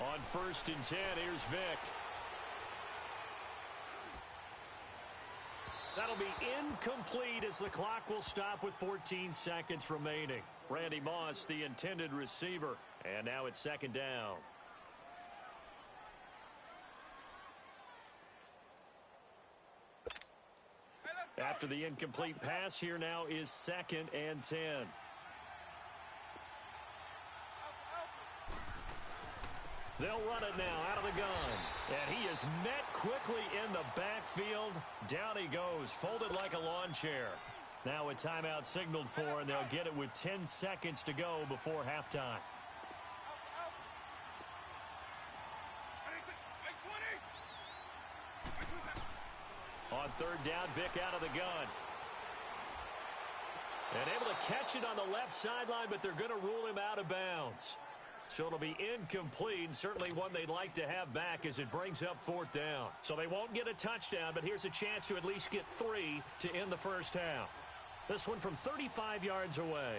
On 1st and 10, here's Vic. That'll be incomplete as the clock will stop with 14 seconds remaining. Randy Moss, the intended receiver. And now it's 2nd down. After the incomplete pass, here now is 2nd and 10. They'll run it now out of the gun. And he is met quickly in the backfield. Down he goes, folded like a lawn chair. Now a timeout signaled for, and they'll get it with 10 seconds to go before halftime. On 3rd down, Vic out of the gun. And able to catch it on the left sideline, but they're going to rule him out of bounds. So it'll be incomplete, certainly one they'd like to have back as it brings up 4th down. So they won't get a touchdown, but here's a chance to at least get 3 to end the first half. This one from 35 yards away.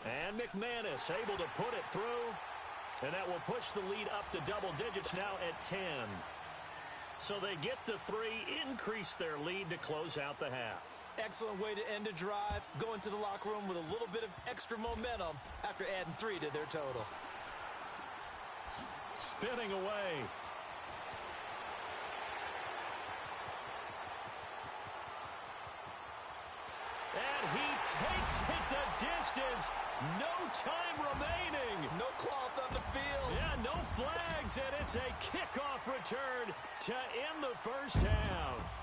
And McManus able to put it through, and that will push the lead up to double digits now at 10. So they get the 3, increase their lead to close out the half. Excellent way to end a drive, go into the locker room with a little bit of extra momentum after adding 3 to their total. Spinning away. And he takes it the distance. No time remaining. No cloth on the field. Yeah, no flags, and it's a kickoff return to end the first half.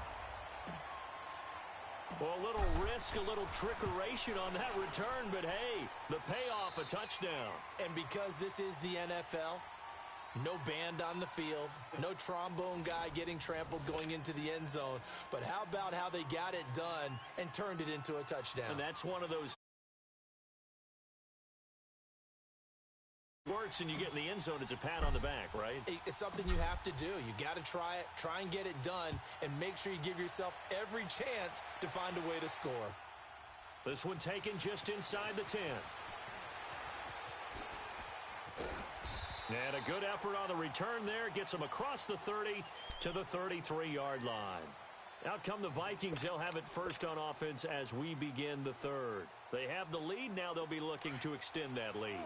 Well, a little risk, a little trickeration on that return, but hey, the payoff, a touchdown. And because this is the NFL, no band on the field, no trombone guy getting trampled going into the end zone. But how about how they got it done and turned it into a touchdown? And that's one of those works and you get in the end zone, it's a pat on the back, right? It's something you have to do. You got to try it, try and get it done, and make sure you give yourself every chance to find a way to score. This one taken just inside the 10. And a good effort on the return there. Gets them across the 30 to the 33-yard line. Out come the Vikings. They'll have it first on offense as we begin the 3rd. They have the lead. Now they'll be looking to extend that lead.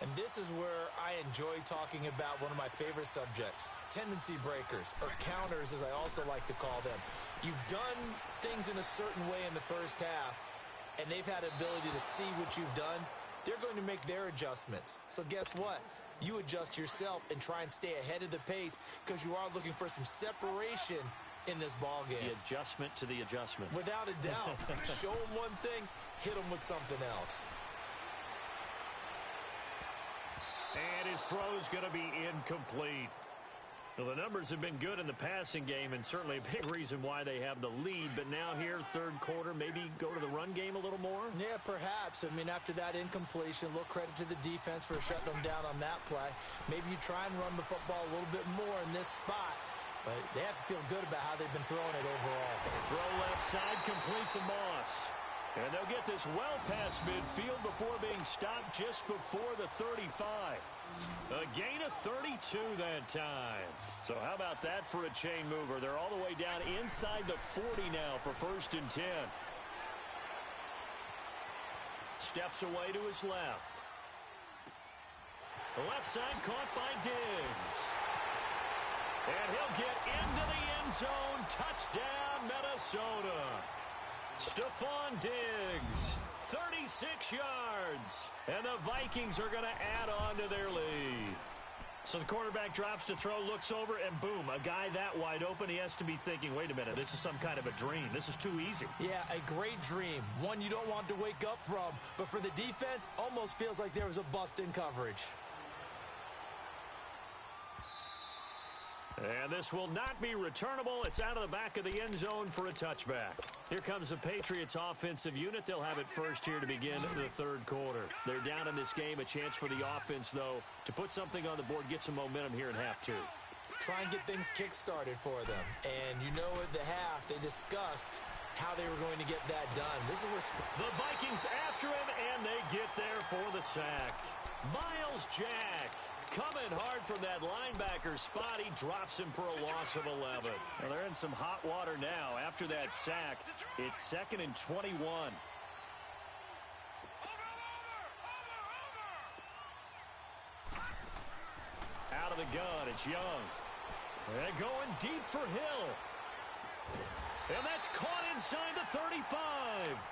And this is where I enjoy talking about one of my favorite subjects, tendency breakers, or counters as I also like to call them. You've done things in a certain way in the first half, and they've had the ability to see what you've done. They're going to make their adjustments. So guess what? You adjust yourself and try and stay ahead of the pace because you are looking for some separation in this ball game. The adjustment to the adjustment. Without a doubt. Show them one thing, hit them with something else. And his throw's going to be incomplete. Well, the numbers have been good in the passing game, and certainly a big reason why they have the lead. But now here, 3rd quarter, maybe go to the run game a little more? Yeah, perhaps. I mean, after that incompletion, a little credit to the defense for shutting them down on that play. Maybe you try and run the football a little bit more in this spot. But they have to feel good about how they've been throwing it overall. Throw left side, complete to Moss. And they'll get this well past midfield before being stopped just before the 35. A gain of 32 that time. So how about that for a chain mover? They're all the way down inside the 40 now for 1st and 10. Steps away to his left. The left side caught by Diggs. And he'll get into the end zone. Touchdown, Minnesota. Stephon Diggs, 36 yards. And the Vikings are going to add on to their lead. So the quarterback drops to throw, looks over, and boom, a guy that wide open, he has to be thinking, wait a minute, this is some kind of a dream. This is too easy. Yeah, a great dream. One you don't want to wake up from. But for the defense, almost feels like there was a bust in coverage. And this will not be returnable. It's out of the back of the end zone for a touchback. Here comes the Patriots offensive unit. They'll have it first here to begin the 3rd quarter. They're down in this game. A chance for the offense, though, to put something on the board, get some momentum here in half 2. Try and get things kick-started for them. And you know at the half, they discussed how they were going to get that done. This is where the Vikings after him, and they get there for the sack. Miles Jack coming hard from that linebacker spot. He drops him for a loss of 11. Well, they're in some hot water now. After that sack, it's 2nd and 21. Out of the gun, it's Young. They're going deep for Hill. And that's caught inside the 35.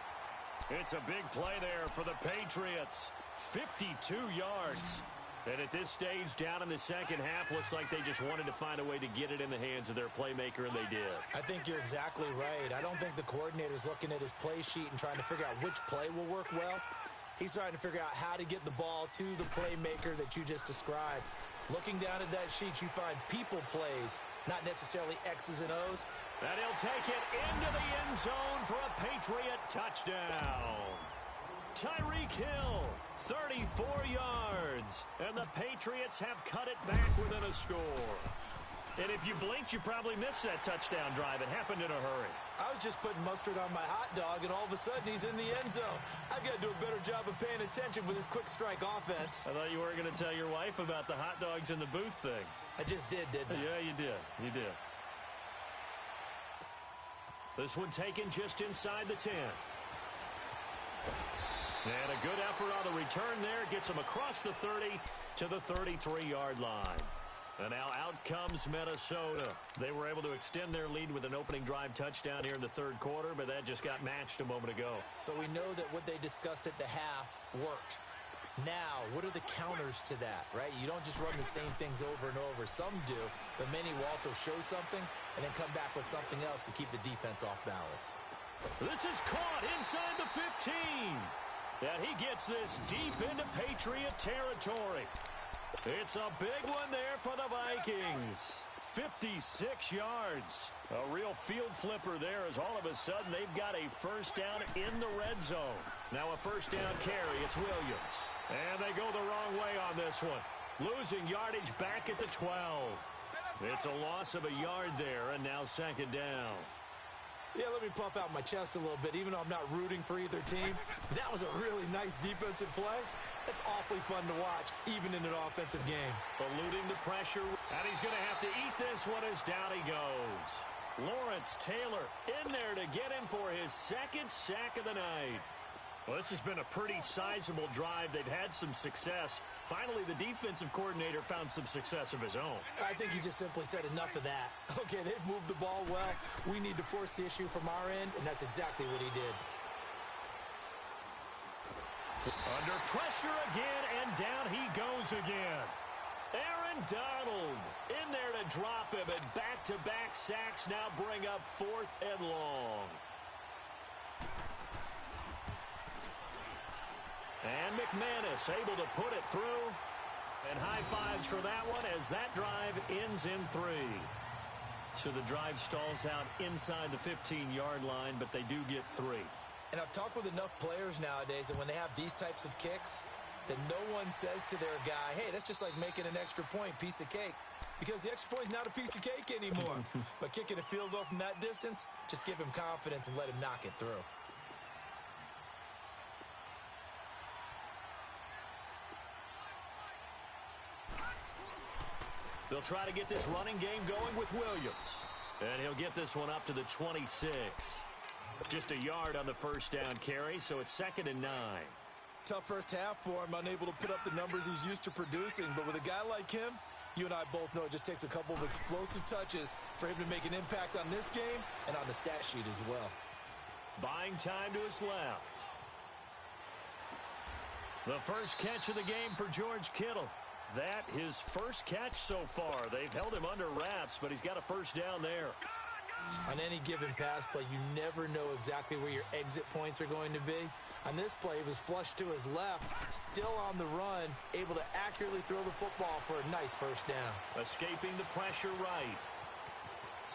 It's a big play there for the Patriots. 52 yards. And at this stage, down in the second half, looks like they just wanted to find a way to get it in the hands of their playmaker, and they did. I think you're exactly right. I don't think the coordinator's looking at his play sheet and trying to figure out which play will work well. He's trying to figure out how to get the ball to the playmaker that you just described. Looking down at that sheet, you find people plays, not necessarily X's and O's. And he'll take it into the end zone for a Patriot touchdown. Tyreek Hill, 34 yards. And the Patriots have cut it back within a score. And if you blinked, you probably missed that touchdown drive. It happened in a hurry. I was just putting mustard on my hot dog, and all of a sudden he's in the end zone. I've got to do a better job of paying attention with this quick strike offense. I thought you weren't going to tell your wife about the hot dogs in the booth thing. I just did, didn't I? Yeah, you did. You did. This one taken just inside the 10. And a good effort on the return there. Gets him across the 30 to the 33-yard line. And now out comes Minnesota. They were able to extend their lead with an opening drive touchdown here in the third quarter, but that just got matched a moment ago. So we know that what they discussed at the half worked. Now, what are the counters to that, right? You don't just run the same things over and over. Some do, but many will also show something and then come back with something else to keep the defense off balance. This is caught inside the 15. And he gets this deep into Patriot territory. It's a big one there for the Vikings. 56 yards. A real field flipper there as all of a sudden they've got a first down in the red zone. Now a first down carry. It's Williams. And they go the wrong way on this one. Losing yardage back at the 12. It's a loss of a yard there, and now second down. Yeah, let me puff out my chest a little bit, even though I'm not rooting for either team. That was a really nice defensive play. It's awfully fun to watch, even in an offensive game. Eluding the pressure, and he's going to have to eat this one as down he goes. Lawrence Taylor in there to get him for his second sack of the night. Well, this has been a pretty sizable drive. They've had some success. Finally, the defensive coordinator found some success of his own. I think he just simply said enough of that. Okay, they've moved the ball well. We need to force the issue from our end, and that's exactly what he did. Under pressure again, and down he goes again. Aaron Donald in there to drop him, and back-to-back sacks now bring up 4th and long. And McManus able to put it through. And high fives for that one as that drive ends in 3. So the drive stalls out inside the 15-yard line, but they do get 3. And I've talked with enough players nowadays that when they have these types of kicks, that no one says to their guy, hey, that's just like making an extra point, piece of cake. Because the extra point is not a piece of cake anymore. But kicking a field goal from that distance, just give him confidence and let him knock it through. They'll try to get this running game going with Williams. And he'll get this one up to the 26. Just a yard on the first down carry, so it's 2nd and 9. Tough first half for him, unable to put up the numbers he's used to producing. But with a guy like him, you and I both know it just takes a couple of explosive touches for him to make an impact on this game and on the stat sheet as well. Buying time to his left. The first catch of the game for George Kittle. That his first catch so far. They've held him under wraps, but he's got a first down there. On any given pass play, you never know exactly where your exit points are going to be. On this play, he was flushed to his left, still on the run, able to accurately throw the football for a nice first down. Escaping the pressure right.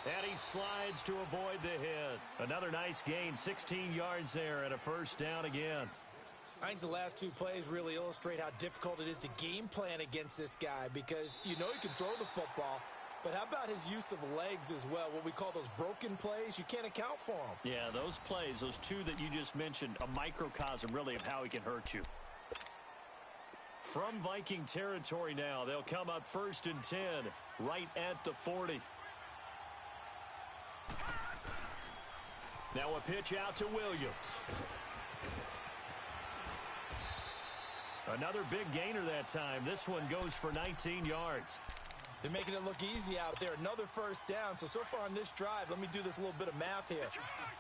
And he slides to avoid the hit. Another nice gain, 16 yards there, and a first down again. I think the last two plays really illustrate how difficult it is to game plan against this guy because you know he can throw the football, But how about his use of legs as well, what we call those broken plays? You can't account for them. Yeah, those plays, those two that you just mentioned, a microcosm really of how he can hurt you. From Viking territory now, they'll come up 1st and 10, right at the 40. Now a pitch out to Williams. Another big gainer that time. This one goes for 19 yards. They're making it look easy out there. Another first down. So far on this drive, let me do this little bit of math here.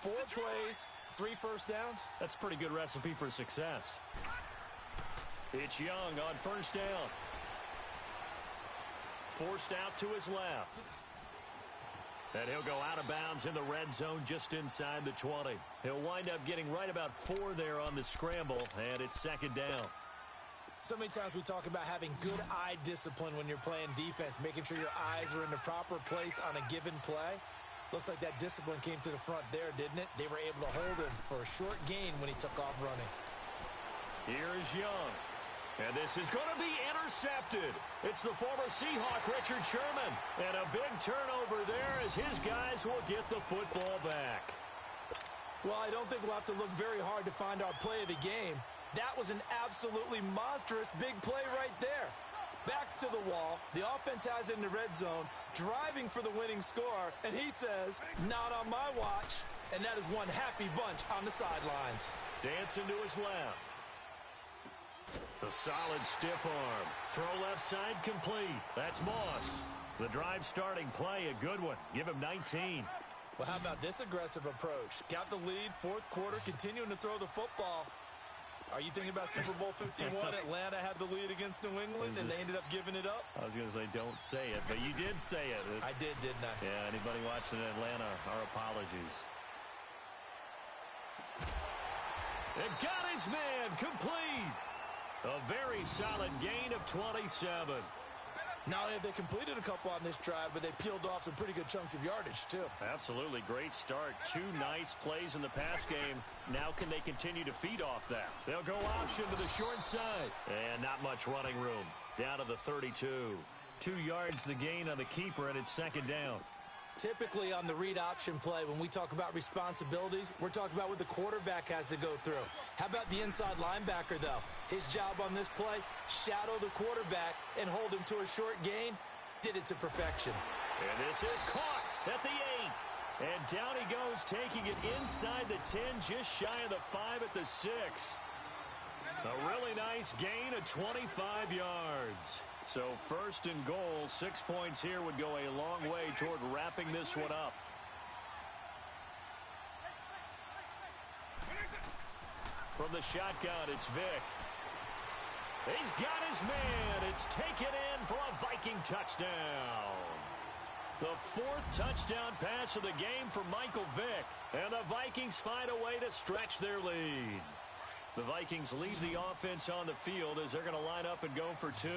4 plays, 3 first downs. That's a pretty good recipe for success. It's Young on 1st down. Forced out to his left. And he'll go out of bounds in the red zone just inside the 20. He'll wind up getting right about 4 there on the scramble, and it's 2nd down. So many times we talk about having good eye discipline when you're playing defense, making sure your eyes are in the proper place on a given play. Looks like that discipline came to the front there, didn't it? They were able to hold him for a short gain when he took off running. Here is Young. And this is going to be intercepted. It's the former Seahawk, Richard Sherman. And a big turnover there as his guys will get the football back. Well, I don't think we'll have to look very hard to find our play of the game. That was an absolutely monstrous big play right there. Backs to the wall. The offense has it in the red zone, driving for the winning score. And he says, not on my watch. And that is one happy bunch on the sidelines. Dancing to his left. The solid stiff arm. Throw left side complete. That's Moss. The drive starting play, a good one. Give him 19. Well, how about this aggressive approach? Got the lead, 4th quarter, continuing to throw the football. Are you thinking about Super Bowl 51? Atlanta had the lead against New England, and they ended up giving it up? I was going to say, don't say it, but you did say it. I did, didn't I? Yeah, anybody watching in Atlanta, our apologies. It got his man complete. A very solid gain of 27. Not only have they completed a couple on this drive, but they peeled off some pretty good chunks of yardage, too. Absolutely. Great start. 2 nice plays in the pass game. Now can they continue to feed off that? They'll go option to the short side. And not much running room. Down to the 32. 2 yards the gain on the keeper, and it's 2nd down. Typically on the read option play, when we talk about responsibilities, we're talking about what the quarterback has to go through. How about the inside linebacker, though? His job on this play, shadow the quarterback and hold him to a short gain. Did it to perfection. And this is caught at the 8. And down he goes, taking it inside the 10, just shy of the 5 at the 6. A really nice gain of 25 yards. So 1st and goal, 6 points here would go a long way toward wrapping this one up. From the shotgun, it's Vick. He's got his man. It's taken in for a Viking touchdown. The 4th touchdown pass of the game for Michael Vick. And the Vikings find a way to stretch their lead. The Vikings leave the offense on the field as they're going to line up and go for 2.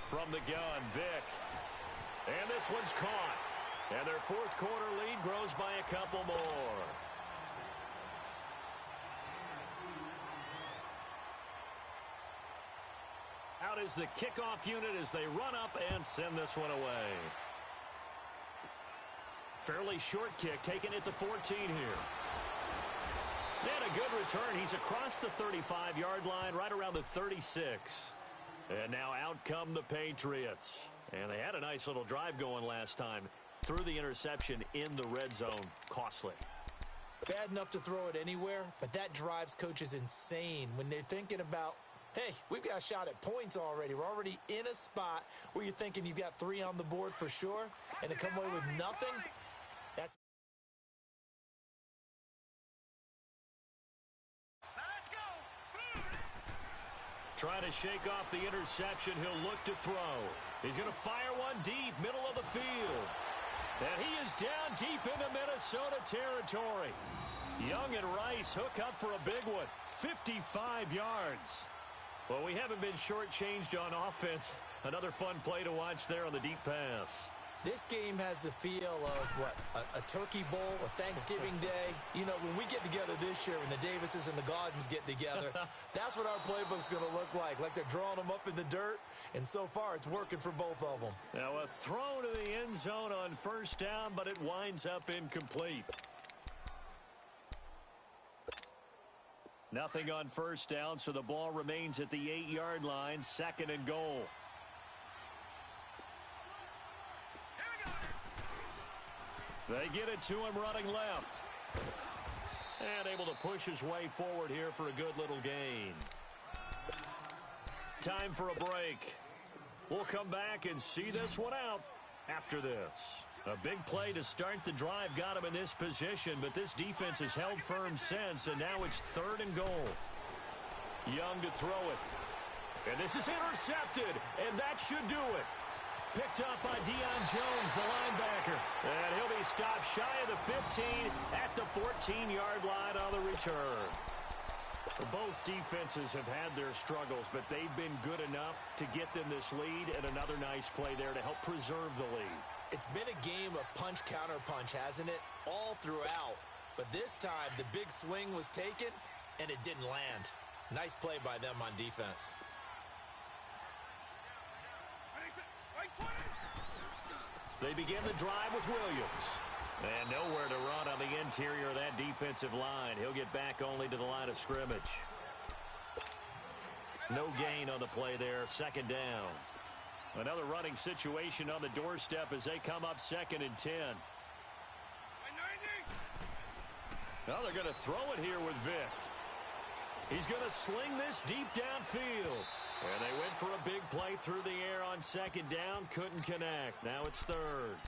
From the gun, Vick. And this one's caught. And their 4th quarter lead grows by a couple more. Out is the kickoff unit as they run up and send this one away. Fairly short kick, taken at the 14 here. And a good return. He's across the 35-yard line, right around the 36. And now out come the Patriots. And they had a nice little drive going last time. Threw the interception in the red zone. Costly. Bad enough to throw it anywhere, but that drives coaches insane when they're thinking about, hey, we've got a shot at points already. We're already in a spot where you're thinking you've got 3 on the board for sure, and to come away with nothing, that's... Trying to shake off the interception. He'll look to throw. He's going to fire one deep, middle of the field. And he is down deep into Minnesota territory. Young and Rice hook up for a big one. 55 yards. Well, we haven't been shortchanged on offense. Another fun play to watch there on the deep pass. This game has the feel of, what, a turkey bowl, a Thanksgiving day. You know, when we get together this year, when the Davises and the Gaudens get together, that's what our playbook's going to look like they're drawing them up in the dirt, and so far it's working for both of them. Now a throw to the end zone on first down, but it winds up incomplete. Nothing on first down, so the ball remains at the 8-yard line, 2nd and goal. They get it to him running left. And able to push his way forward here for a good little gain. Time for a break. We'll come back and see this one out after this. A big play to start the drive got him in this position, but this defense has held firm since, and now it's 3rd and goal. Young to throw it. And this is intercepted, and that should do it. Picked up by Deion Jones, the linebacker. And he'll be stopped shy of the 15 at the 14-yard line on the return. Both defenses have had their struggles, but they've been good enough to get them this lead, and another nice play there to help preserve the lead. It's been a game of punch-counter-punch, hasn't it? All throughout. But this time, the big swing was taken, and it didn't land. Nice play by them on defense. They begin the drive with Williams. And nowhere to run on the interior of that defensive line. He'll get back only to the line of scrimmage. No gain on the play there, 2nd down. Another running situation on the doorstep as they come up 2nd and 10. Now they're going to throw it here with Vick. He's going to sling this deep downfield. And they went for a big play through the air on 2nd down. Couldn't connect. Now it's 3rd.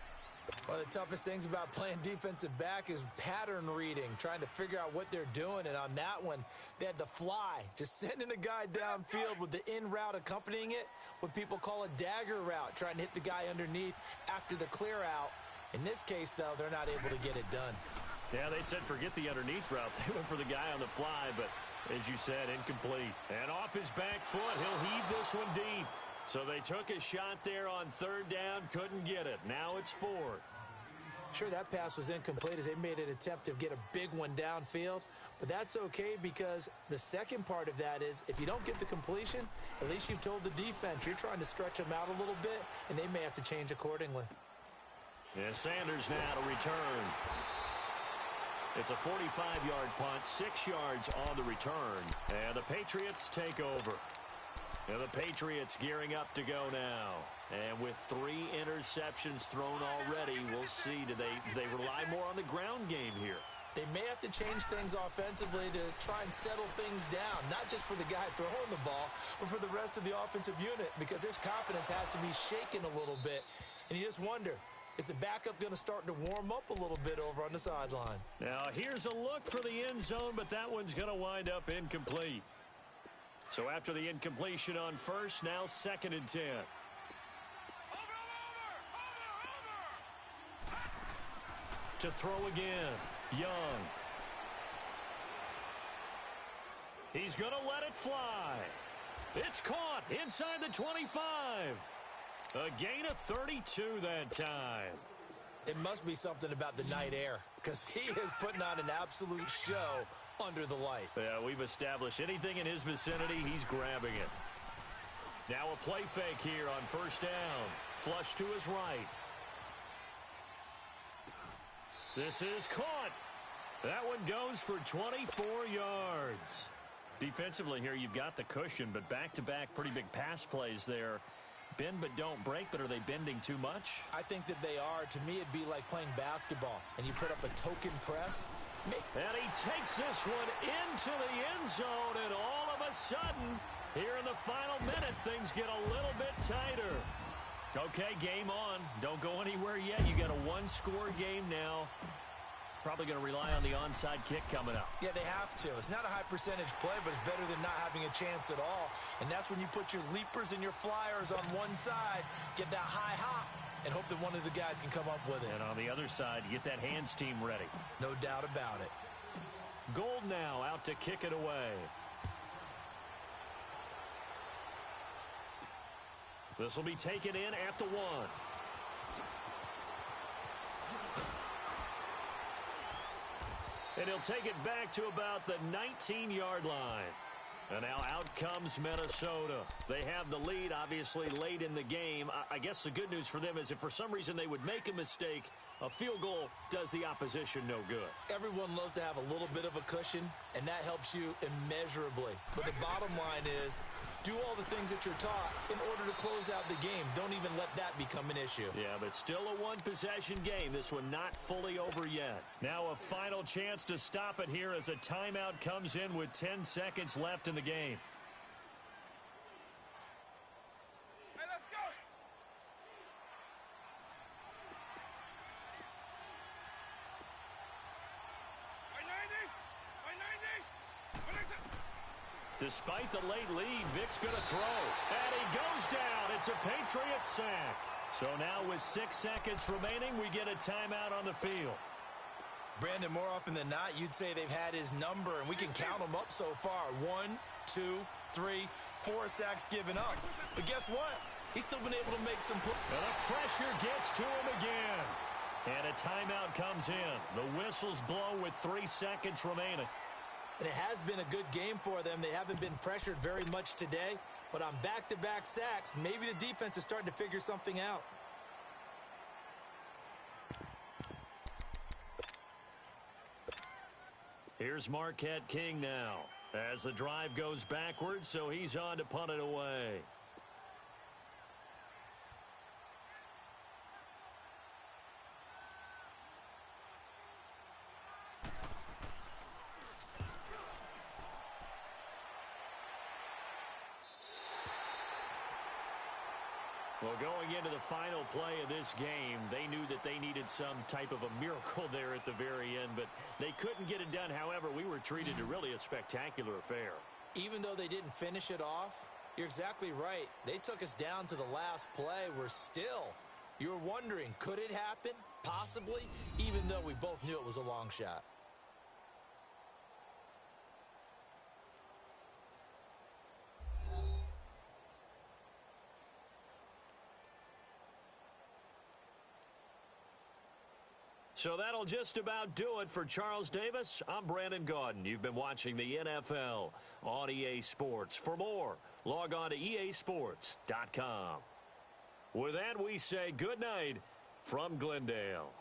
One of the toughest things about playing defensive back is pattern reading, trying to figure out what they're doing. And on that one, they had the fly, just sending a guy downfield with the in route accompanying it, what people call a dagger route, trying to hit the guy underneath after the clear out. In this case, though, they're not able to get it done. Yeah, they said forget the underneath route. They went for the guy on the fly, but as you said, incomplete. And off his back foot, he'll heave this one deep. So they took a shot there on 3rd down, couldn't get it. Now it's 4th. Sure, that pass was incomplete as they made an attempt to get a big one downfield. But that's okay because the second part of that is if you don't get the completion, at least you've told the defense you're trying to stretch them out a little bit, and they may have to change accordingly. And Sanders now to return. It's a 45-yard punt, 6 yards on the return. And the Patriots take over. And the Patriots gearing up to go now. And with 3 interceptions thrown already, we'll see. Do they rely more on the ground game here? They may have to change things offensively to try and settle things down, not just for the guy throwing the ball, but for the rest of the offensive unit, because their confidence has to be shaken a little bit. And you just wonder, is the backup going to start to warm up a little bit over on the sideline? Now, here's a look for the end zone, but that one's going to wind up incomplete. So after the incompletion on first, now 2nd and 10. To throw again, Young. He's going to let it fly. It's caught inside the 25. A gain of 32 that time. It must be something about the night air, because he is putting on an absolute show under the light. Yeah, we've established anything in his vicinity, he's grabbing it. Now a play fake here on first down. Flush to his right. This is caught. That one goes for 24 yards. Defensively here, you've got the cushion, but back-to-back pretty big pass plays there. Bend but don't break, but are they bending too much? I think that they are. To me, it'd be like playing basketball, and you put up a token press. And he takes this one into the end zone, and all of a sudden, here in the final minute, things get a little bit tighter. Okay, game on. Don't go anywhere yet. You got a one-score game now. Probably going to rely on the onside kick coming up. Yeah, they have to. It's not a high percentage play, but it's better than not having a chance at all. And that's when you put your leapers and your flyers on one side, get that high hop, and hope that one of the guys can come up with it. And on the other side, get that hands team ready. No doubt about it. Gold now out to kick it away. This will be taken in at the 1. And he'll take it back to about the 19-yard line. And now out comes Minnesota. They have the lead, obviously, late in the game. I guess the good news for them is if for some reason they would make a mistake, a field goal does the opposition no good. Everyone loves to have a little bit of a cushion, and that helps you immeasurably. But the bottom line is, do all the things that you're taught in order to close out the game. Don't even let that become an issue. Yeah, but still a one-possession game. This one not fully over yet. Now a final chance to stop it here as a timeout comes in with 10 seconds left in the game. Hey, let's go! Despite the late lead, Vic's going to throw. And he goes down. It's a Patriots sack. So now with 6 seconds remaining, we get a timeout on the field. Brandon, more often than not, you'd say they've had his number, and we can count them up so far. 1, 2, 3, 4 sacks given up. But guess what? He's still been able to make some plays. And the pressure gets to him again. And a timeout comes in. The whistles blow with 3 seconds remaining. And it has been a good game for them. They haven't been pressured very much today. But on back-to-back sacks, maybe the defense is starting to figure something out. Here's Marquette King now. As the drive goes backwards, so he's on to punt it away. Well, going into the final play of this game, they knew that they needed some type of a miracle there at the very end, but they couldn't get it done. However, we were treated to really a spectacular affair. Even though they didn't finish it off, you're exactly right. They took us down to the last play. You're wondering, could it happen? Possibly, even though we both knew it was a long shot. So that'll just about do it for Charles Davis. I'm Brandon Gaudin. You've been watching the NFL on EA Sports. For more, log on to easports.com. With that, we say good night from Glendale.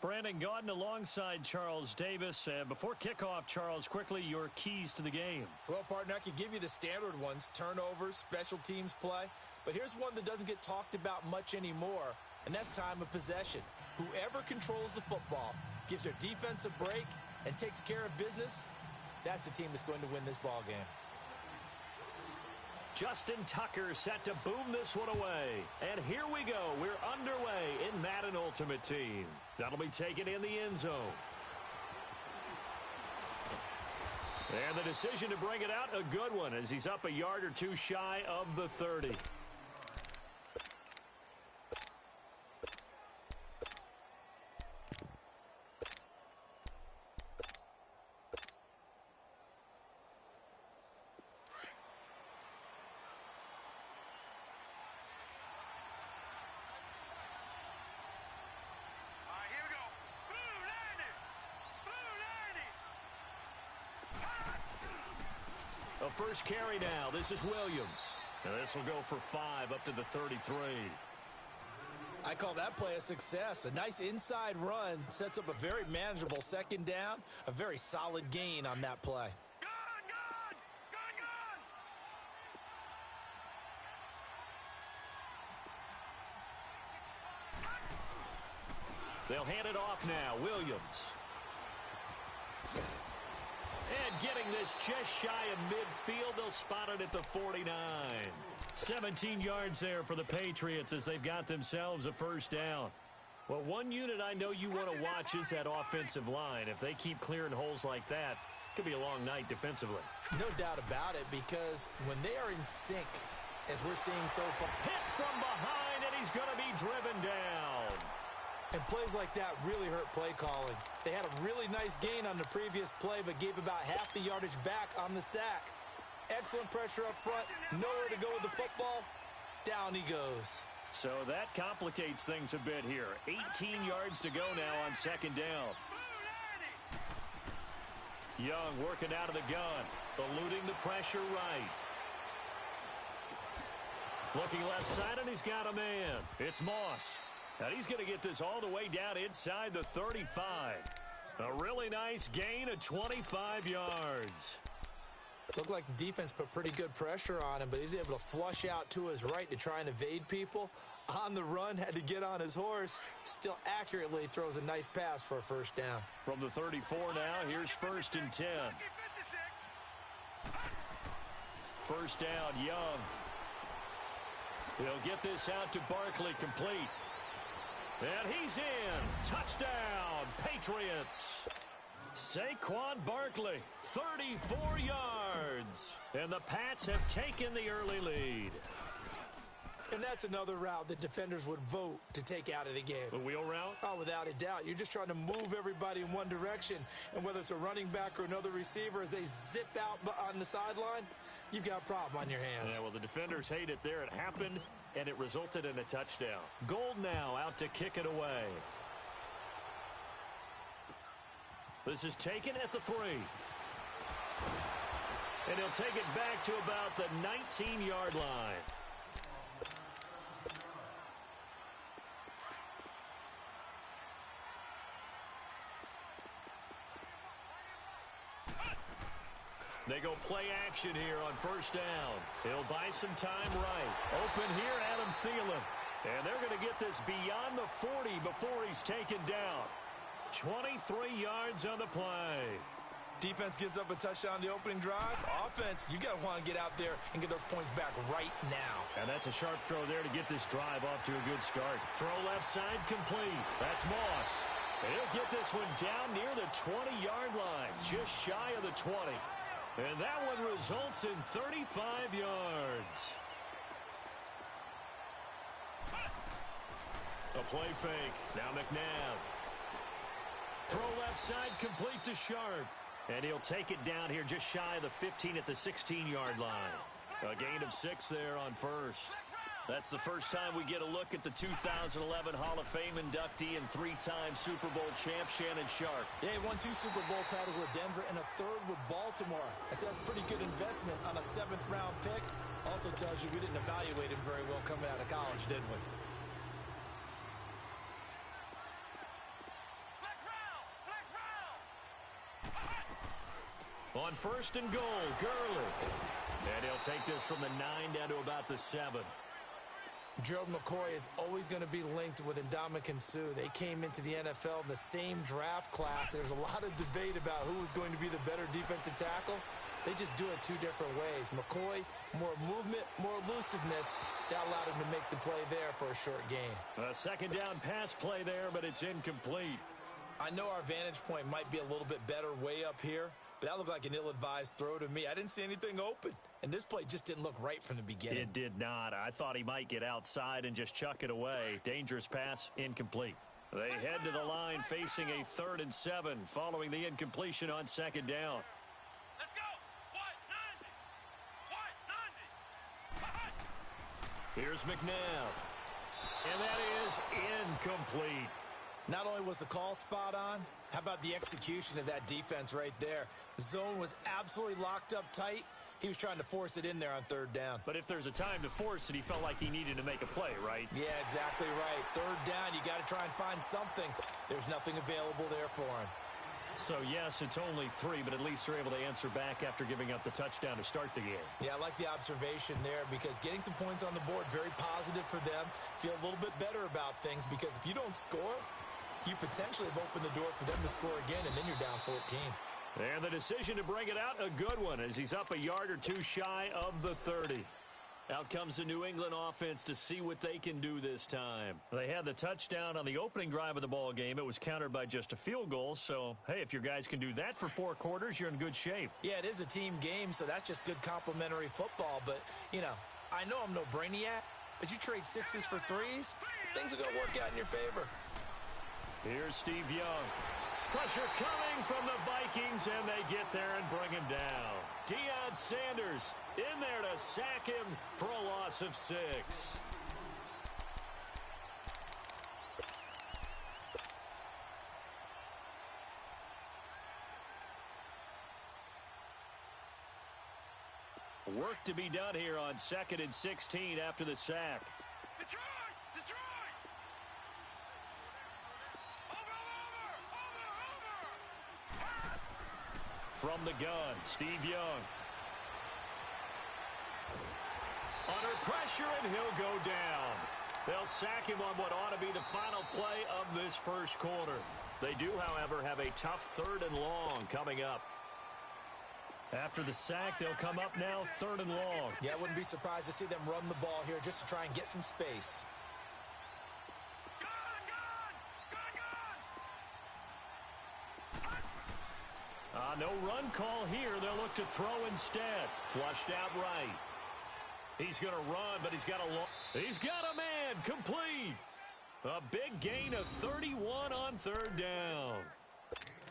Brandon Gaudin alongside Charles Davis. Before kickoff, Charles, quickly your keys to the game. Well, partner, I could give you the standard ones, turnovers, special teams play. But here's one that doesn't get talked about much anymore, and that's time of possession. Whoever controls the football, gives their defense a break, and takes care of business, that's the team that's going to win this ball game. Justin Tucker set to boom this one away. And here we go. We're underway in Madden Ultimate Team. That'll be taken in the end zone. And the decision to bring it out, a good one, as he's up a yard or two shy of the 30. first carry now. This is Williams. And this will go for 5 up to the 33. I call that play a success. A nice inside run sets up a very manageable second down. A very solid gain on that play. They'll hand it off now. Williams. And getting this just shy of midfield, they'll spot it at the 49. 17 yards there for the Patriots as they've got themselves a first down. Well, one unit I know you want to watch is that offensive line. If they keep clearing holes like that, it could be a long night defensively. No doubt about it, because when they are in sync, as we're seeing so far. Hit from behind, and he's going to be driven down. And plays like that really hurt play calling. They had a really nice gain on the previous play, but gave about half the yardage back on the sack. Excellent pressure up front. Nowhere to go with the football. Down he goes. So that complicates things a bit here. 18 yards to go now on second down. Young working out of the gun. Eluding the pressure right. Looking left side, and he's got a man. It's Moss. And he's going to get this all the way down inside the 35. A really nice gain of 25 yards. Looked like the defense put pretty good pressure on him, but he's able to flush out to his right to try and evade people. On the run, had to get on his horse. Still accurately throws a nice pass for a first down. From the 34 now, here's 1st and 10. First down, Young. He'll get this out to Barkley, complete. And he's in. Touchdown, Patriots. Saquon Barkley, 34 yards. And the Pats have taken the early lead. And that's another route that defenders would vote to take out of the game. The wheel route? Oh, without a doubt. You're just trying to move everybody in one direction. And whether it's a running back or another receiver, as they zip out on the sideline, you've got a problem on your hands. Yeah, well, the defenders hate it there. It happened, and it resulted in a touchdown. Gold now out to kick it away. This is taken at the 3. And he'll take it back to about the 19-yard line. They go play action here on first down. He'll buy some time right. Open here, Adam Thielen. And they're going to get this beyond the 40 before he's taken down. 23 yards on the play. Defense gives up a touchdown the opening drive. Offense, you got to want to get out there and get those points back right now. And that's a sharp throw there to get this drive off to a good start. Throw left side complete. That's Moss. And he'll get this one down near the 20-yard line, just shy of the 20. And that one results in 35 yards. A play fake. Now McNabb. Throw left side complete to Sharp. And he'll take it down here just shy of the 15 at the 16-yard line. A gain of 6 there on first. That's the first time we get a look at the 2011 Hall of Fame inductee and 3-time Super Bowl champ Shannon Sharp. Yeah, he won 2 Super Bowl titles with Denver and a 3rd with Baltimore. That's a pretty good investment on a 7th-round pick. Also tells you we didn't evaluate him very well coming out of college, didn't we? On first and goal, Gurley. And he'll take this from the 9 down to about the 7. Gerald McCoy is always going to be linked with Ndamukong Suh. They came into the NFL in the same draft class. There's a lot of debate about who was going to be the better defensive tackle. They just do it 2 different ways. McCoy, more movement, more elusiveness. That allowed him to make the play there for a short gain. A second down pass play there, but it's incomplete. I know our vantage point might be a little bit better way up here, but that looked like an ill-advised throw to me. I didn't see anything open, and this play just didn't look right from the beginning. It did not. I thought he might get outside and just chuck it away. Dangerous pass, incomplete. They head to the line facing a 3rd and 7 following the incompletion on second down. Let's go. Here's McNabb. And that is incomplete. Not only was the call spot on, how about the execution of that defense right there? The zone was absolutely locked up tight. He was trying to force it in there on third down. But if there's a time to force it, he felt like he needed to make a play, right? Yeah, exactly right. Third down, you got to try and find something. There's nothing available there for him. So, yes, it's only 3, but at least they're able to answer back after giving up the touchdown to start the game. Yeah, I like the observation there because getting some points on the board, very positive for them. Feel a little bit better about things because if you don't score, you potentially have opened the door for them to score again, and then you're down 14. And the decision to bring it out, a good one, as he's up a yard or two shy of the 30. Out comes the New England offense to see what they can do this time. They had the touchdown on the opening drive of the ball game. It was countered by just a field goal. So, hey, if your guys can do that for 4 quarters, you're in good shape. Yeah, it is a team game, so that's just good complimentary football. But, you know, I know I'm no brainiac, but you trade 6s for 3s, things are going to work out in your favor. Here's Steve Young. Pressure coming from the Vikings, and they get there and bring him down. Deion Sanders in there to sack him for a loss of 6. Work to be done here on 2nd and 16 after the sack. Detroit! From the gun, Steve Young. Under pressure, and he'll go down. They'll sack him on what ought to be the final play of this first quarter. They do, however, have a tough 3rd and long coming up. After the sack, they'll come up now 3rd and long. Yeah, I wouldn't be surprised to see them run the ball here just to try and get some space. No run call here. They'll look to throw instead. Flushed out right. He's going to run, but he's got a man complete. A big gain of 31 on 3rd down.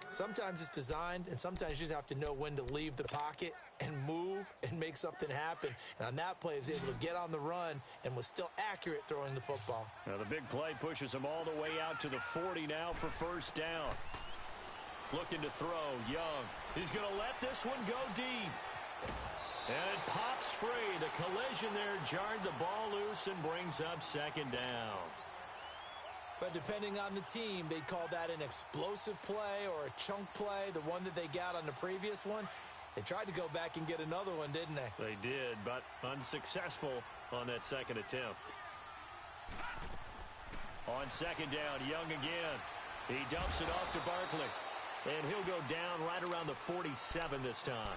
Sometimes it's designed, and sometimes you just have to know when to leave the pocket and move and make something happen. And on that play, he was able to get on the run and was still accurate throwing the football. Now the big play pushes him all the way out to the 40 now for 1st down. Looking to throw, Young. He's going to let this one go deep. And it pops free. The collision there jarred the ball loose and brings up 2nd down. But depending on the team, they'd call that an explosive play or a chunk play, the one that they got on the previous one. They tried to go back and get another one, didn't they? They did, but unsuccessful on that 2nd attempt. On 2nd down, Young again. He dumps it off to Barkley. And he'll go down right around the 47 this time.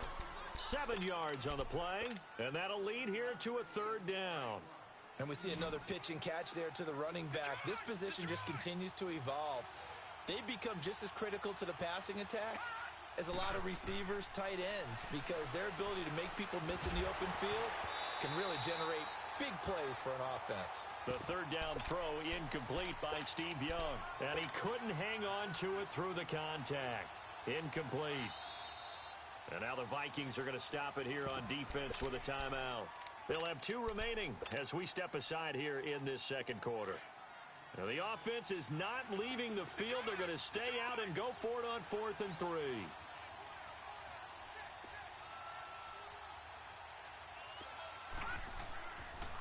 7 yards on the play, and that'll lead here to a 3rd down. And we see another pitch and catch there to the running back. This position just continues to evolve. They become just as critical to the passing attack as a lot of receivers, tight ends, because their ability to make people miss in the open field can really generate big plays for an offense. The 3rd down throw incomplete by Steve Young. And he couldn't hang on to it through the contact. Incomplete. And now the Vikings are going to stop it here on defense with a timeout. They'll have 2 remaining as we step aside here in this 2nd quarter. Now the offense is not leaving the field. They're going to stay out and go for it on 4th and 3.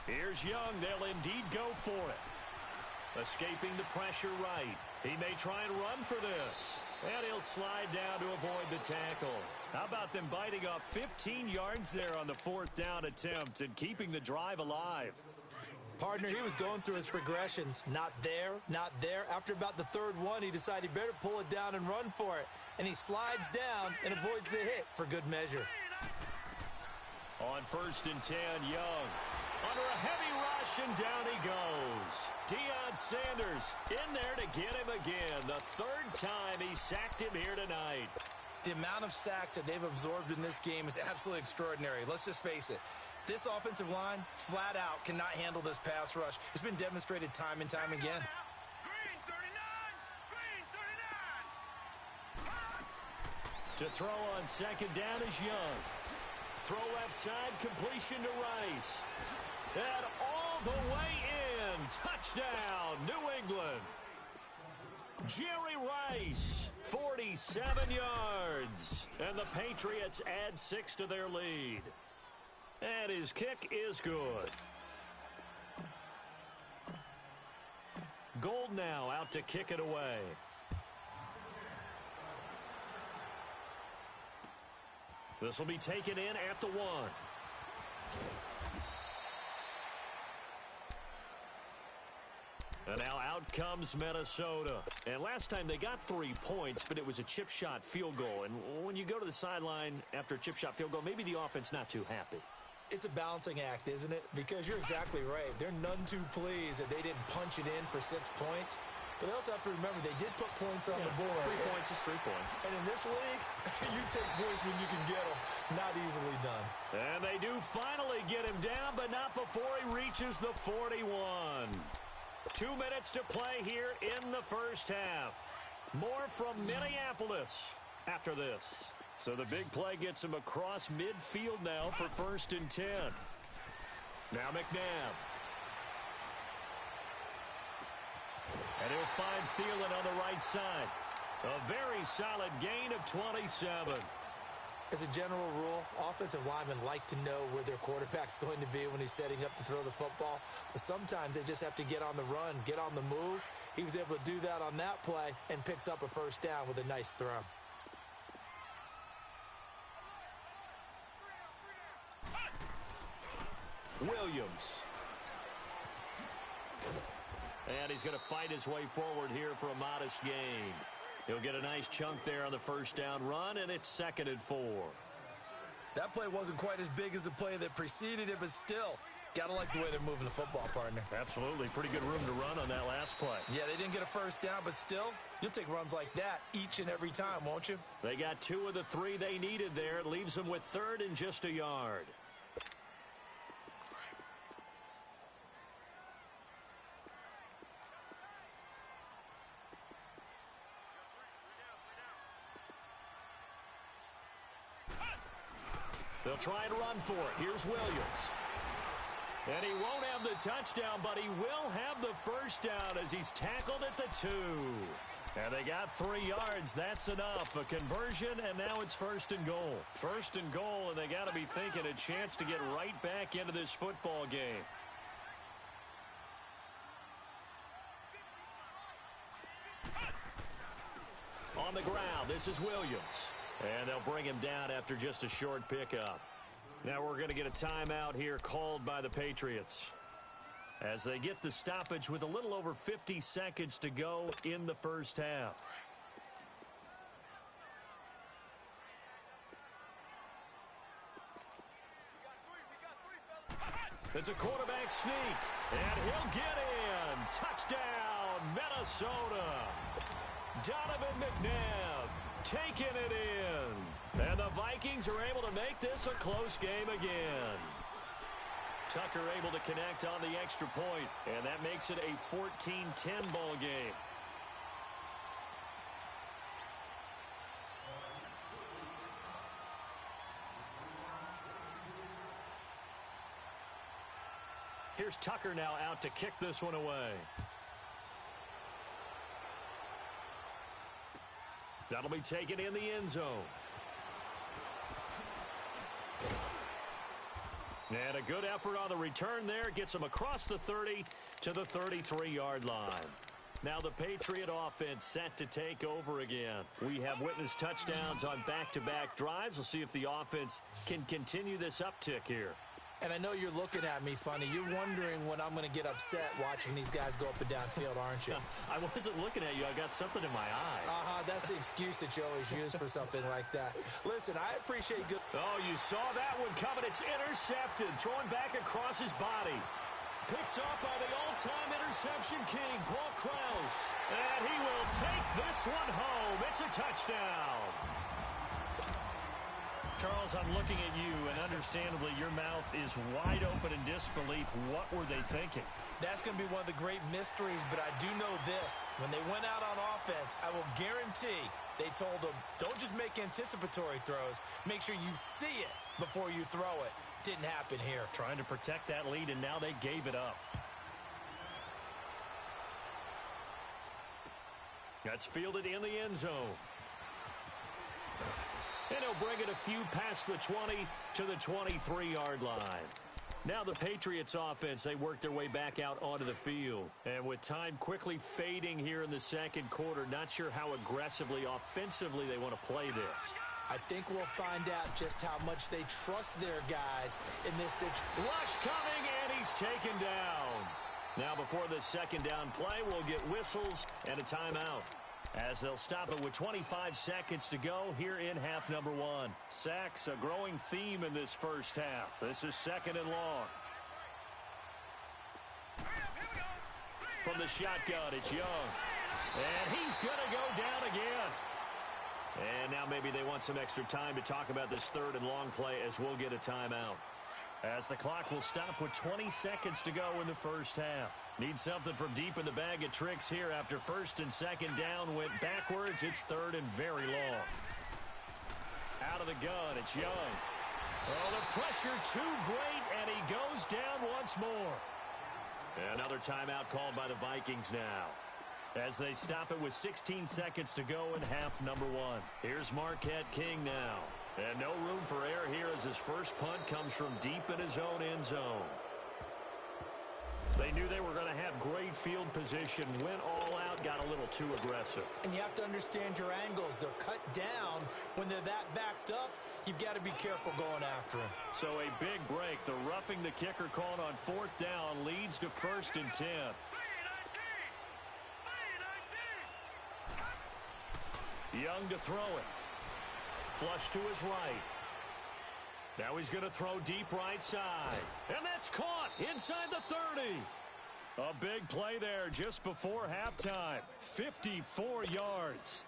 Here's Young. They'll indeed go for it. Escaping the pressure right. He may try and run for this. And he'll slide down to avoid the tackle. How about them biting off 15 yards there on the 4th down attempt and keeping the drive alive? Partner, he was going through his progressions. Not there, not there. After about the 3rd one, he decided he better pull it down and run for it. And he slides down and avoids the hit for good measure. On 1st and 10, Young. Under a heavy rush, and down he goes. Deion Sanders in there to get him again. The 3rd time he sacked him here tonight. The amount of sacks that they've absorbed in this game is absolutely extraordinary. Let's just face it. This offensive line, flat out, cannot handle this pass rush. It's been demonstrated time and time again. Green 39! Green 39! To throw on 2nd down is Young. Throw left side, completion to Rice. And all the way in. Touchdown, New England. Jerry Rice, 47 yards. And the Patriots add 6 to their lead. And his kick is good. Gold now out to kick it away. This will be taken in at the 1. And now out comes Minnesota. And last time they got 3 points, but it was a chip shot field goal. And when you go to the sideline after a chip shot field goal, maybe the offense not too happy. It's a balancing act, isn't it? Because you're exactly right. They're none too pleased that they didn't punch it in for 6 points. But they also have to remember they did put points on the board. 3 points is 3 points. And in this league, you take points when you can get them. Not easily done. And they do finally get him down, but not before he reaches the 41. 2 minutes to play here in the first half. More from Minneapolis after this. So the big play gets him across midfield now for 1st and 10. Now McNabb. And he'll find Thielen on the right side. A very solid gain of 27. As a general rule, offensive linemen like to know where their quarterback's going to be when he's setting up to throw the football. But sometimes they just have to get on the run, get on the move. He was able to do that on that play and picks up a 1st down with a nice throw. Williams. And he's going to fight his way forward here for a modest gain. He'll get a nice chunk there on the 1st down run, and it's 2nd and 4. That play wasn't quite as big as the play that preceded it, but still, got to like the way they're moving the football, partner. Absolutely. Pretty good room to run on that last play. Yeah, they didn't get a 1st down, but still, you'll take runs like that each and every time, won't you? They got 2 of the 3 they needed there. It leaves them with 3rd and just a yard. They'll try and run for it. Here's Williams. And he won't have the touchdown, but he will have the 1st down as he's tackled at the 2. And they got 3 yards. That's enough. A conversion, and now it's 1st and goal. 1st and goal, and they got to be thinking a chance to get right back into this football game. On the ground, this is Williams. And they'll bring him down after just a short pickup. Now we're going to get a timeout here called by the Patriots as they get the stoppage with a little over 50 seconds to go in the first half. It's a quarterback sneak, and he'll get in. Touchdown, Minnesota. Donovan McNabb taking it in. And the Vikings are able to make this a close game again. Tucker able to connect on the extra point, and that makes it a 14-10 ball game. Here's Tucker now out to kick this one away. That'll be taken in the end zone. And a good effort on the return there. Gets him across the 30 to the 33-yard line. Now the Patriot offense set to take over again. We have witnessed touchdowns on back-to-back drives. We'll see if the offense can continue this uptick here. And I know you're looking at me funny. You're wondering when I'm going to get upset watching these guys go up and down field, aren't you? I wasn't looking at you. I got something in my eye. That's the excuse that you always use for something like that. Listen, I appreciate good... Oh, you saw that one coming. It's intercepted. Throwing back across his body. Picked up by the all-time interception king, Paul Krause. And he will take this one home. It's a touchdown. Charles, I'm looking at you, and understandably, your mouth is wide open in disbelief. What were they thinking? That's going to be one of the great mysteries, but I do know this. When they went out on offense, I will guarantee they told them, don't just make anticipatory throws. Make sure you see it before you throw it. Didn't happen here. Trying to protect that lead, and now they gave it up. That's fielded in the end zone. And he'll bring it a few past the 20 to the 23-yard line. Now the Patriots offense, they work their way back out onto the field. And with time quickly fading here in the second quarter, not sure how aggressively, offensively they want to play this. I think we'll find out just how much they trust their guys in this situation. Rush coming, and he's taken down. Now before the second down play, we'll get whistles and a timeout, as they'll stop it with 25 seconds to go here in half number one. Sacks, a growing theme in this first half. This is second and long. From the shotgun, it's Young. And he's going to go down again. And now maybe they want some extra time to talk about this third and long play, as we'll get a timeout, as the clock will stop with 20 seconds to go in the first half. Need something from deep in the bag of tricks here. After first and second down went backwards, it's third and very long. Out of the gun, it's Young. Oh, the pressure too great, and he goes down once more. Another timeout called by the Vikings now, as they stop it with 16 seconds to go in half number one. Here's Marquette King now. And no room for error here, as his first punt comes from deep in his own end zone. They knew they were going to have great field position, went all out, got a little too aggressive. And you have to understand your angles. They're cut down. When they're that backed up, you've got to be careful going after him. So a big break. The roughing the kicker called on fourth down leads to first and 10. Young to throw it. Flush to his right. Now he's going to throw deep right side. And that's caught inside the 30. A big play there just before halftime. 54 yards.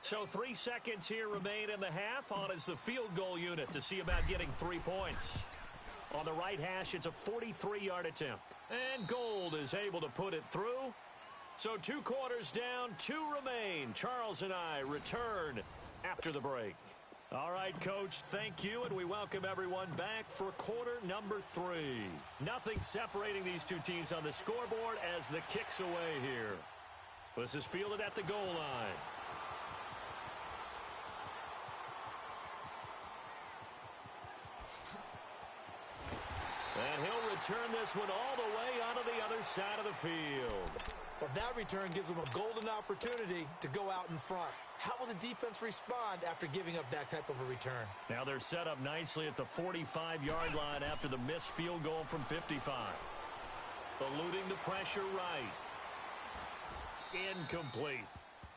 So 3 seconds here remain in the half. On is the field goal unit to see about getting 3 points. On the right hash, it's a 43-yard attempt. And Gold is able to put it through. So 2 quarters down, 2 remain. Charles and I return after the break. All right, Coach, thank you, and we welcome everyone back for quarter number 3. Nothing separating these two teams on the scoreboard as the kick's away here. This is fielded at the goal line. And he'll return this one all the way onto the other side of the field. Well, that return gives them a golden opportunity to go out in front. How will the defense respond after giving up that type of a return? Now they're set up nicely at the 45-yard line after the missed field goal from 55. Eluding the pressure right. Incomplete.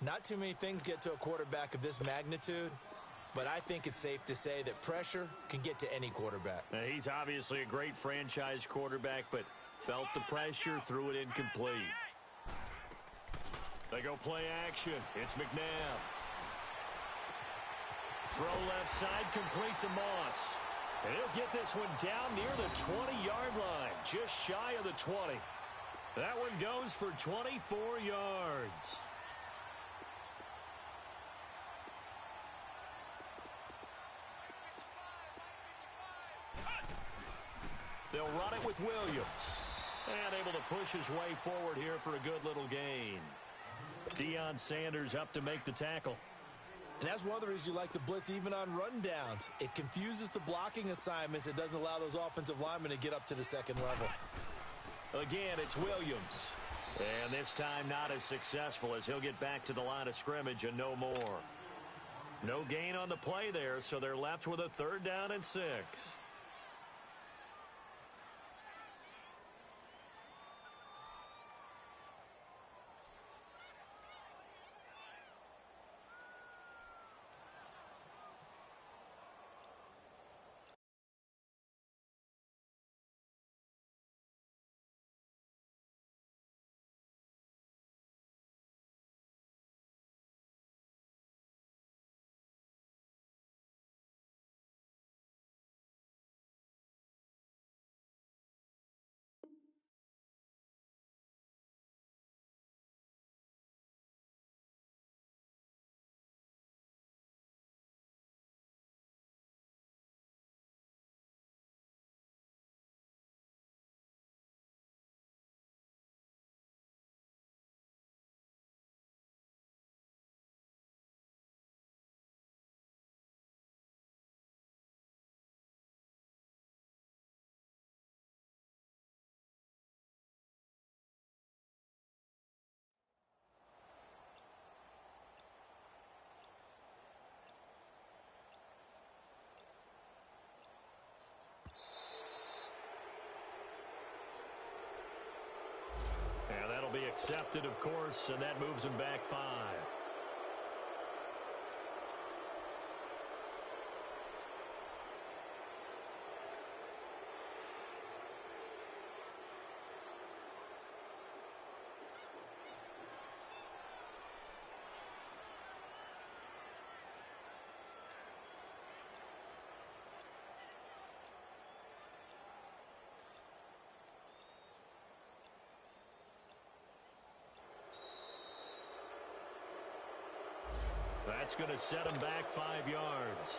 Not too many things get to a quarterback of this magnitude, but I think it's safe to say that pressure can get to any quarterback. Now, he's obviously a great franchise quarterback, but felt the pressure, threw it incomplete. They go play action. It's McNabb. Throw left side, complete to Moss. And he'll get this one down near the 20-yard line, just shy of the 20. That one goes for 24 yards. They'll run it with Williams. And able to push his way forward here for a good little gain. Deion Sanders up to make the tackle. And that's one of the reasons you like to blitz even on rundowns. It confuses the blocking assignments. It doesn't allow those offensive linemen to get up to the second level. Again, it's Williams. And this time not as successful, as he'll get back to the line of scrimmage and no more. No gain on the play there, so they're left with a 3rd down and 6. be accepted, of course, and that moves him back 5. That's going to set him back 5 yards.